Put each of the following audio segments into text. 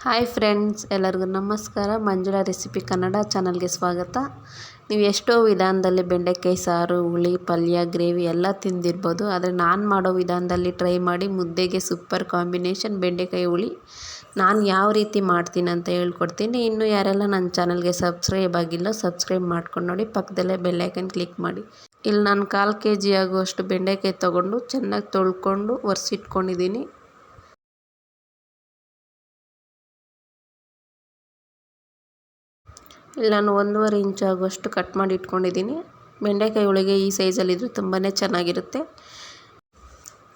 Hi friends, ಎಲ್ಲರಿಗೂ ನಮಸ್ಕಾರ. Manjula recipe Kannada ಚಾನಲ್ಗೆ ಸ್ವಾಗತ. ನೀವು ಎಷ್ಟೋ ವಿಧಾನದಲ್ಲಿ ಬೆಂಡೆಕಾಯಿ ಸಾರು, ಹುಳಿ, ಪಲ್ಯ, ಗ್ರೇವಿ ಎಲ್ಲ ತಿಂದಿರ್ಬೋದು. ಆದರೆ ನಾನು ಮಾಡೋ ವಿಧಾನದಲ್ಲಿ ಟ್ರೈ ಮಾಡಿ. ಮುದ್ದೆಗೆ ಸೂಪರ್ ಕಾಂಬಿನೇಷನ್ ಬೆಂಡೆಕಾಯಿ ಹುಳಿ. ನಾನು ಯಾವ ರೀತಿ ಮಾಡ್ತೀನಿ ಅಂತ ಹೇಳ್ಕೊಡ್ತೀನಿ. ಇನ್ನು ಯಾರೆಲ್ಲ ನನ್ನ ಚಾನಲ್ಗೆ ಸಬ್ಸ್ಕ್ರೈಬ್ ಆಗಿಲ್ಲ, ಸಬ್ಸ್ಕ್ರೈಬ್ ಮಾಡ್ಕೊಂಡು ನೋಡಿ. ಪಕ್ಕದಲ್ಲೇ ಬೆಲ್ಲೈಕನ್ ಕ್ಲಿಕ್ ಮಾಡಿ. ಇಲ್ಲಿ ನಾನು 1/4 kg ಆಗುವಷ್ಟು ಬೆಂಡೆಕಾಯಿ ತೊಗೊಂಡು ಚೆನ್ನಾಗಿ ತೊಳ್ಕೊಂಡು ಒರೆಸಿಟ್ಕೊಂಡಿದ್ದೀನಿ. ಇಲ್ಲಿ ನಾನು 1.5 ಇಂಚ್ ಆಗುವಷ್ಟು ಕಟ್ ಮಾಡಿ ಇಟ್ಕೊಂಡಿದ್ದೀನಿ. ಬೆಂಡೆಕಾಯಿ ಹುಳಿಗೆ ಈ ಸೈಜಲ್ಲಿದ್ದರೆ ತುಂಬಾ ಚೆನ್ನಾಗಿರುತ್ತೆ.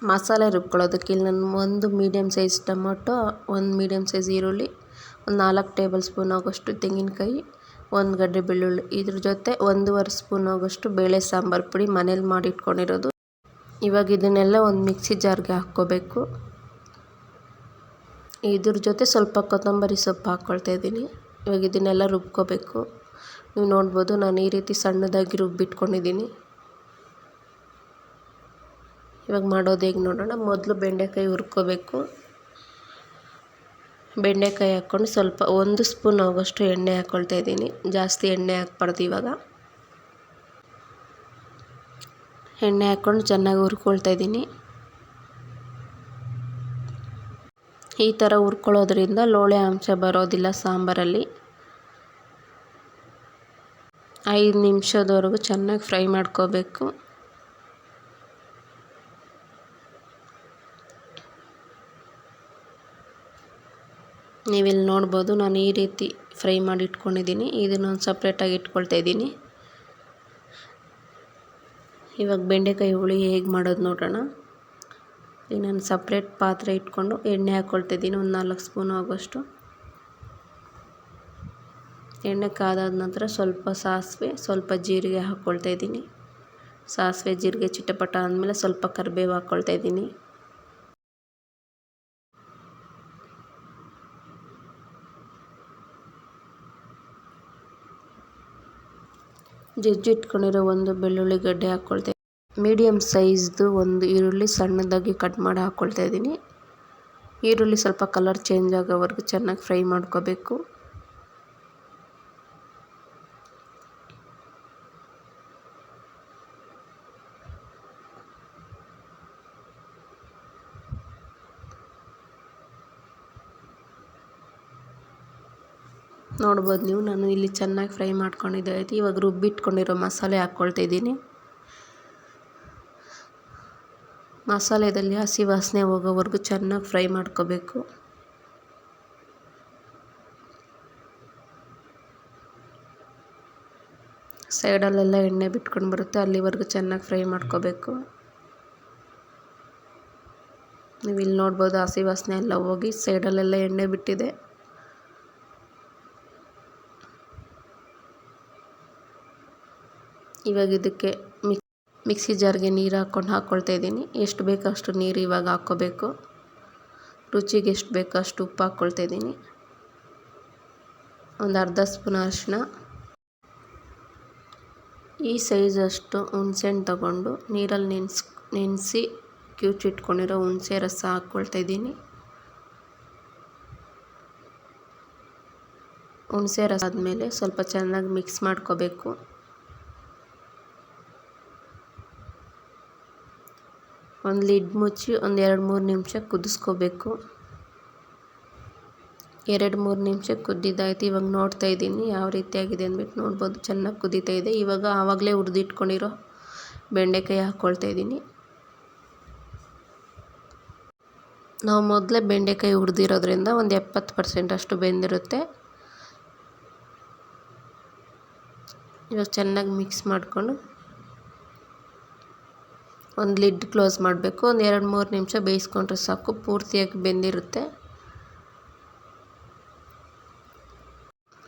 ಮಸಾಲೆ ರುಬ್ಕೊಳ್ಳೋದಕ್ಕೆ ಇಲ್ಲಿ ನಾನು 1 medium size tomato, 1 medium size ಈರುಳ್ಳಿ, ಒಂದು 4 ಟೇಬಲ್ ಸ್ಪೂನ್ ಆಗೋಷ್ಟು ತೆಂಗಿನಕಾಯಿ, 1 ಗಡ್ಡೆ ಬೆಳ್ಳುಳ್ಳಿ, ಇದ್ರ ಜೊತೆ 1.5 ಸ್ಪೂನ್ ಆಗೋಷ್ಟು ಬೇಳೆ ಸಾಂಬಾರು ಪುಡಿ ಮನೇಲಿ ಮಾಡಿ ಇಟ್ಕೊಂಡಿರೋದು. ಇವಾಗ ಇದನ್ನೆಲ್ಲ ಒಂದು ಮಿಕ್ಸಿ ಜಾರ್ಗೆ ಹಾಕ್ಕೋಬೇಕು. ಇದ್ರ ಜೊತೆ ಸ್ವಲ್ಪ ಕೊತ್ತಂಬರಿ ಸೊಪ್ಪು ಹಾಕ್ಕೊಳ್ತಾ ಇದ್ದೀನಿ. ಇವಾಗ ಇದನ್ನೆಲ್ಲ ರುಬ್ಕೋಬೇಕು. ನೀವು ನೋಡ್ಬೋದು, ನಾನು ಈ ರೀತಿ ಸಣ್ಣದಾಗಿ ರುಬ್ಬಿಟ್ಕೊಂಡಿದ್ದೀನಿ. ಇವಾಗ ಮಾಡೋದು ಹೇಗೆ ನೋಡೋಣ. ಮೊದಲು ಬೆಂಡೆಕಾಯಿ ಹುರ್ಕೋಬೇಕು. ಬೆಂಡೆಕಾಯಿ ಹಾಕ್ಕೊಂಡು ಸ್ವಲ್ಪ 1 ಸ್ಪೂನ್ ಆಗೋಷ್ಟು ಎಣ್ಣೆ ಹಾಕ್ಕೊಳ್ತಾ ಇದ್ದೀನಿ. ಜಾಸ್ತಿ ಎಣ್ಣೆ ಹಾಕ್ಬಾರ್ದು. ಇವಾಗ ಎಣ್ಣೆ ಹಾಕ್ಕೊಂಡು ಚೆನ್ನಾಗಿ ಹುರ್ಕೊಳ್ತಾ ಇದ್ದೀನಿ. ಈ ಥರ ಹುರ್ಕೊಳ್ಳೋದ್ರಿಂದ ಲೋಳೆ ಅಂಶ ಬರೋದಿಲ್ಲ ಸಾಂಬಾರಲ್ಲಿ. 5 ನಿಮಿಷದವರೆಗೂ ಚೆನ್ನಾಗಿ ಫ್ರೈ ಮಾಡ್ಕೋಬೇಕು. ನೀವಿಲ್ಲಿ ನೋಡ್ಬೋದು, ನಾನು ಈ ರೀತಿ ಫ್ರೈ ಮಾಡಿ ಇಟ್ಕೊಂಡಿದ್ದೀನಿ. ಇದನ್ನು ಸಪ್ರೇಟಾಗಿ ಇಟ್ಕೊಳ್ತಾ ಇದ್ದೀನಿ. ಇವಾಗ ಬೆಂಡೆಕಾಯಿ ಹುಳಿ ಹೇಗೆ ಮಾಡೋದು ನೋಡೋಣ. ಈಗ ನಾನು ಸಪ್ರೇಟ್ ಪಾತ್ರೆ ಇಟ್ಕೊಂಡು ಎಣ್ಣೆ ಹಾಕ್ಕೊಳ್ತಾ ಇದ್ದೀನಿ. ಒಂದು 4 ಸ್ಪೂನ್ ಆಗೋಷ್ಟು ಎಣ್ಣೆ ಕಾದಾದ ನಂತರ ಸ್ವಲ್ಪ ಸಾಸಿವೆ, ಸ್ವಲ್ಪ ಜೀರಿಗೆ ಹಾಕ್ಕೊಳ್ತಾ ಇದ್ದೀನಿ. ಸಾಸಿವೆ ಜೀರಿಗೆ ಚಿಟಪಟ ಆದಮೇಲೆ ಸ್ವಲ್ಪ ಕರಿಬೇವು ಹಾಕ್ಕೊಳ್ತಾ ಇದ್ದೀನಿ. ಜಜ್ಜಿಟ್ಕೊಂಡಿರೋ 1 ಬೆಳ್ಳುಳ್ಳಿ ಗಡ್ಡೆ ಹಾಕ್ಕೊಳ್ತಾ ಇದ್ದೀನಿ. ಮೀಡಿಯಮ್ ಸೈಜ್ದು 1 ಈರುಳ್ಳಿ ಸಣ್ಣದಾಗಿ ಕಟ್ ಮಾಡಿ ಹಾಕ್ಕೊಳ್ತಾ ಇದ್ದೀನಿ. ಈರುಳ್ಳಿ ಸ್ವಲ್ಪ ಕಲರ್ ಚೇಂಜ್ ಆಗೋವರೆಗೂ ಚೆನ್ನಾಗಿ ಫ್ರೈ ಮಾಡ್ಕೋಬೇಕು. ನೋಡ್ಬೋದು ನೀವು, ನಾನು ಇಲ್ಲಿ ಚೆನ್ನಾಗಿ ಫ್ರೈ ಮಾಡ್ಕೊಂಡಿದ್ದಾಯ್ತು. ಇವಾಗ ರುಬ್ಬಿಟ್ಕೊಂಡಿರೋ ಮಸಾಲೆ ಹಾಕ್ಕೊಳ್ತಾ ಇದ್ದೀನಿ. ಮಸಾಲೆದಲ್ಲಿ ಹಸಿ ವಾಸನೆ ಹೋಗೋವರೆಗೂ ಚೆನ್ನಾಗಿ ಫ್ರೈ ಮಾಡ್ಕೋಬೇಕು. ಸೈಡಲ್ಲೆಲ್ಲ ಎಣ್ಣೆ ಬಿಟ್ಕೊಂಡು ಬರುತ್ತೆ, ಅಲ್ಲಿವರೆಗೂ ಚೆನ್ನಾಗಿ ಫ್ರೈ ಮಾಡ್ಕೋಬೇಕು. ನೀವು ಇಲ್ಲಿ ನೋಡ್ಬೋದು, ಹಸಿ ವಾಸನೆ ಎಲ್ಲ ಹೋಗಿ ಸೈಡಲ್ಲೆಲ್ಲ ಎಣ್ಣೆ ಬಿಟ್ಟಿದೆ. ಇವಾಗ ಇದಕ್ಕೆ ಮಿಕ್ಸಿ ಜಾರ್ಗೆ ನೀರು ಹಾಕ್ಕೊಳ್ತಾ ಇದ್ದೀನಿ. ಎಷ್ಟು ಬೇಕೋ ಅಷ್ಟು ನೀರು ಇವಾಗ ಹಾಕ್ಕೋಬೇಕು. ರುಚಿಗೆ ಎಷ್ಟು ಬೇಕೋ ಅಷ್ಟು ಉಪ್ಪು ಹಾಕ್ಕೊಳ್ತಾ ಇದ್ದೀನಿ. ಒಂದು ಅರ್ಧ ಸ್ಪೂನ್ ಅರಿಶಿನ. ಈ ಸೈಜಷ್ಟು ಹುಣಸೆಹಣ್ಣು ತಗೊಂಡು ನೀರಲ್ಲಿ ನೆನೆಸಿ ಕಿವುಚಿಟ್ಕೊಂಡಿರೋ ಹುಣಸೆ ರಸ ಹಾಕ್ಕೊಳ್ತಾ ಇದ್ದೀನಿ. ಹುಣಸೆ ರಸ ಆದಮೇಲೆ ಸ್ವಲ್ಪ ಚೆನ್ನಾಗಿ ಮಿಕ್ಸ್ ಮಾಡ್ಕೋಬೇಕು. ಒಂದು ಲಿಡ್ ಮುಚ್ಚಿ ಒಂದು 2-3 ನಿಮಿಷ ಕುದಿಸ್ಕೋಬೇಕು. 2-3 ನಿಮಿಷ ಕುದ್ದಿದ್ದಾಯ್ತು. ಇವಾಗ ನೋಡ್ತಾ ಇದ್ದೀನಿ ಯಾವ ರೀತಿಯಾಗಿದೆ ಅಂದ್ಬಿಟ್ಟು. ನೋಡ್ಬೋದು, ಚೆನ್ನಾಗಿ ಕುದೀತಾ ಇದೆ. ಇವಾಗ ಆವಾಗಲೇ ಹುರಿದಿಟ್ಕೊಂಡಿರೋ ಬೆಂಡೆಕಾಯಿ ಹಾಕ್ಕೊಳ್ತಾ ಇದ್ದೀನಿ. ನಾವು ಮೊದಲೇ ಬೆಂಡೆಕಾಯಿ ಹುರಿದಿರೋದ್ರಿಂದ ಒಂದು 70% ಅಷ್ಟು ಬೆಂದಿರುತ್ತೆ. ಇವಾಗ ಚೆನ್ನಾಗಿ ಮಿಕ್ಸ್ ಮಾಡಿಕೊಂಡು ಒಂದು ಲಿಡ್ ಕ್ಲೋಸ್ ಮಾಡಬೇಕು. ಒಂದು 2-3 ನಿಮಿಷ ಬೇಯಿಸ್ಕೊಂಡ್ರೆ ಸಾಕು, ಪೂರ್ತಿಯಾಗಿ ಬೆಂದಿರುತ್ತೆ.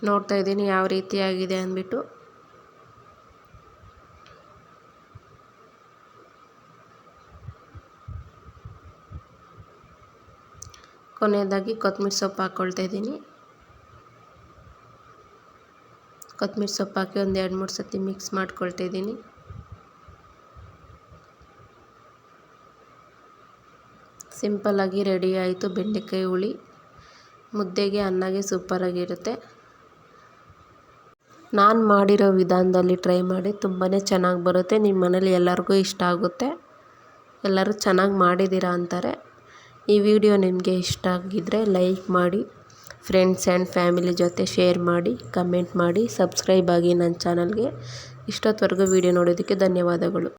ನೋಡ್ತಾ ಇದ್ದೀನಿ ಯಾವ ರೀತಿಯಾಗಿದೆ ಅಂದ್ಬಿಟ್ಟು. ಕೊನೆಯದಾಗಿ ಕೊತ್ತಂಬರಿ ಸೊಪ್ಪು ಹಾಕ್ಕೊಳ್ತಾ ಇದ್ದೀನಿ. ಕೊತ್ತಂಬರಿ ಸೊಪ್ಪು ಹಾಕಿ ಒಂದು 2-3 ಸತಿ ಮಿಕ್ಸ್ ಮಾಡ್ಕೊಳ್ತಾ ಇದ್ದೀನಿ. ಸಿಂಪಲ್ಲಾಗಿ ರೆಡಿ ಆಯಿತು ಬೆಂಡೆಕಾಯಿ ಹುಳಿ. ಮುದ್ದೆಗೆ ಅನ್ನಗೆ ಸೂಪರಾಗಿರುತ್ತೆ. ನಾನು ಮಾಡಿರೋ ವಿಧಾನದಲ್ಲಿ ಟ್ರೈ ಮಾಡಿ, ತುಂಬಾ ಚೆನ್ನಾಗಿ ಬರುತ್ತೆ. ನಿಮ್ಮ ಮನೇಲಿ ಎಲ್ಲರಿಗೂ ಇಷ್ಟ ಆಗುತ್ತೆ. ಎಲ್ಲರೂ ಚೆನ್ನಾಗಿ ಮಾಡಿದ್ದೀರಾ ಅಂತಾರೆ. ಈ ವಿಡಿಯೋ ನಿಮಗೆ ಇಷ್ಟ ಆಗಿದ್ದರೆ ಲೈಕ್ ಮಾಡಿ, ಫ್ರೆಂಡ್ಸ್ ಆ್ಯಂಡ್ ಫ್ಯಾಮಿಲಿ ಜೊತೆ ಶೇರ್ ಮಾಡಿ, ಕಮೆಂಟ್ ಮಾಡಿ, ಸಬ್ಸ್ಕ್ರೈಬ್ ಆಗಿ ನನ್ನ ಚಾನಲ್ಗೆ. ಇಷ್ಟೊತ್ತವರೆಗೂ ವಿಡಿಯೋ ನೋಡೋದಕ್ಕೆ ಧನ್ಯವಾದಗಳು.